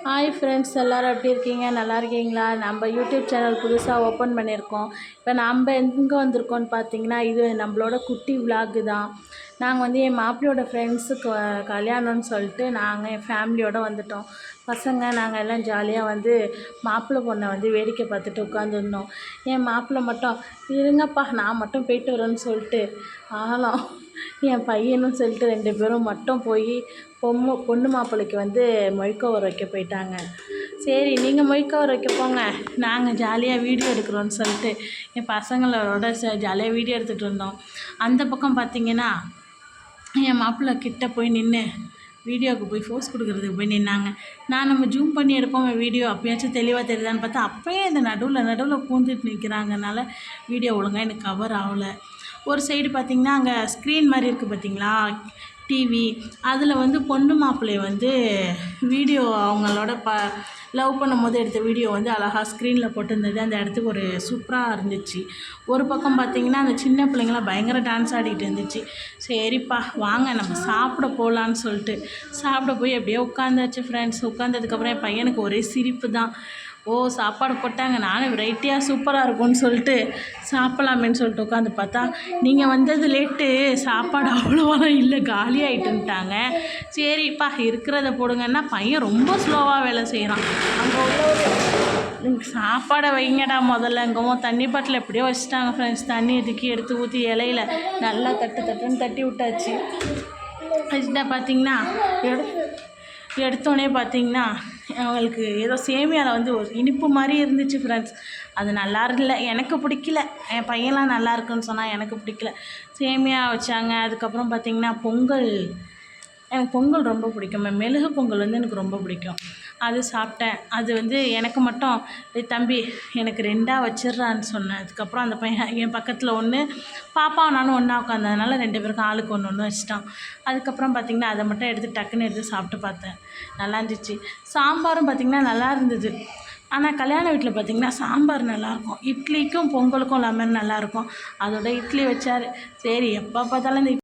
Hi friends, எல்லோரும் எப்படி இருக்கீங்க? நல்லா இருக்கீங்களா? நம்ம யூடியூப் சேனல் புதுசாக ஓப்பன் பண்ணியிருக்கோம். இப்போ நம்ம எங்கே வந்திருக்கோம்னு பார்த்தீங்கன்னா, இது நம்மளோட குட்டி விலாகு தான். நாங்கள் வந்து என் மாப்பிள்ளையோட ஃப்ரெண்ட்ஸுக்கு கல்யாணம்னு சொல்லிட்டு நாங்கள் என் ஃபேமிலியோடு வந்துட்டோம். பசங்க நாங்கள் எல்லாம் ஜாலியாக வந்து மாப்பிள்ளை பொண்ணை வந்து வேடிக்கை பார்த்துட்டு உட்காந்துருந்தோம். என் மாப்பிள்ளை மட்டும் இருங்கப்பா நான் மட்டும் போயிட்டு வரேன்னு சொல்லிட்டு ஆளும் என் பையனும் சொல்லிட்டு 2 பேரும் மட்டும் போய் பொண்ணு மாப்பிள்ளைக்கு வந்து மொய்க்கோவர் வைக்க போயிட்டாங்க. சரி நீங்கள் மொய்க்கோவர் வைக்க போங்க, நாங்கள் ஜாலியாக வீடியோ எடுக்கிறோன்னு சொல்லிட்டு என் பசங்களோட ஜாலியாக வீடியோ எடுத்துகிட்டு இருந்தோம். அந்த பக்கம் பார்த்திங்கன்னா என் மாப்பிள்ளை கிட்டே போய் நின்று வீடியோவுக்கு போய் ஃபோர்ஸ் கொடுக்குறதுக்கு போய் நின்னாங்க. நம்ம ஜூம் பண்ணி எடுப்போம் வீடியோ, அப்போயாச்சும் தெளிவாக தெரியுதான்னு பார்த்தா அப்போயே இந்த நடுவில் பூந்துட்டு நிற்கிறாங்கனால வீடியோ ஒழுங்காக எனக்கு கவர் ஆகலை. ஒரு சைடு பார்த்திங்கன்னா அங்கே ஸ்க்ரீன் மாதிரி இருக்குது பார்த்திங்களா, டிவி, அதில் வந்து பொண்ணு மாப்பிள்ளையை வந்து வீடியோ அவங்களோட லவ் பண்ணும்போது எடுத்த வீடியோ வந்து அழகாக ஸ்க்ரீனில் போட்டிருந்தது. அந்த இடத்துக்கு ஒரு சூப்பராக இருந்துச்சு. ஒரு பக்கம் பார்த்திங்கன்னா அந்த சின்ன பிள்ளைங்களாம் பயங்கர டான்ஸ் ஆடிக்கிட்டு இருந்துச்சு. சரிப்பா வாங்க நம்ம சாப்பிட போகலான்னு சொல்லிட்டு சாப்பிட போய் அப்படியே உட்காந்தாச்சு ஃப்ரெண்ட்ஸ். உட்காந்ததுக்கப்புறம் என் பையனுக்கு ஒரே சிரிப்பு தான். சாப்பாடு போட்டாங்க, நானும் வெரைட்டியாக சூப்பராக இருக்கும்னு சொல்லிட்டு சாப்பிட்லாமேன்னு சொல்லிட்டு உட்காந்து பார்த்தா நீங்கள் வந்தது லேட்டு, சாப்பாடு அவ்வளோவா இல்லை, காலியாகிட்டுன்ட்டாங்க. சரிப்பா இருக்கிறத போடுங்கன்னா பையன் ரொம்ப ஸ்லோவாக வேலை செய்கிறான். அங்கே உள்ள சாப்பாடை வைங்கடா முதல்ல. எங்கேமோ தண்ணி பாட்டில் எப்படியோ வச்சுட்டாங்க ஃப்ரெண்ட்ஸ். தண்ணி எடுத்து ஊற்றி இலையில நல்லா தட்டுன்னு தட்டி விட்டாச்சு. வச்சுட்டா பார்த்திங்கன்னா எடுத்தோடனே பார்த்திங்கன்னா அவங்களுக்கு ஏதோ சேமியாவில் வந்து ஒரு இனிப்பு மாதிரி இருந்துச்சு ஃப்ரெண்ட்ஸ். அது நல்லா இல்லை, எனக்கு பிடிக்கல. என் பையன்லாம் நல்லா இருக்குன்னு சொன்னால் எனக்கு பிடிக்கல. சேமியா வச்சாங்க. அதுக்கப்புறம் பார்த்திங்கன்னா பொங்கல், எனக்கு பொங்கல் ரொம்ப பிடிக்கும். மெழுகு பொங்கல் வந்து எனக்கு ரொம்ப பிடிக்கும். அது சாப்பிட்டேன். அது வந்து எனக்கு மட்டும் தம்பி எனக்கு 2ஆக வச்சிட்றான்னு சொன்னேன். அதுக்கப்புறம் அந்த பையன் என் பக்கத்தில் ஒன்று, பாப்பா நானும் ஒன்றா உட்காந்ததுனால 2 பேருக்கும் ஆளுக்கு ஒன்று வச்சிட்டான். அதுக்கப்புறம் பார்த்திங்கன்னா அதை மட்டும் எடுத்து டக்குன்னு எடுத்து சாப்பிட்டு பார்த்தேன். நல்லா இருந்துச்சு. சாம்பாரும் பார்த்திங்கன்னா நல்லா இருந்தது. ஆனால் கல்யாண வீட்டில் பார்த்திங்கன்னா சாம்பார் நல்லாயிருக்கும், இட்லிக்கும் பொங்கலுக்கும் லெமன் நல்லாயிருக்கும். அதோட இட்லி வச்சார். சரி எப்போ பார்த்தாலும் இந்த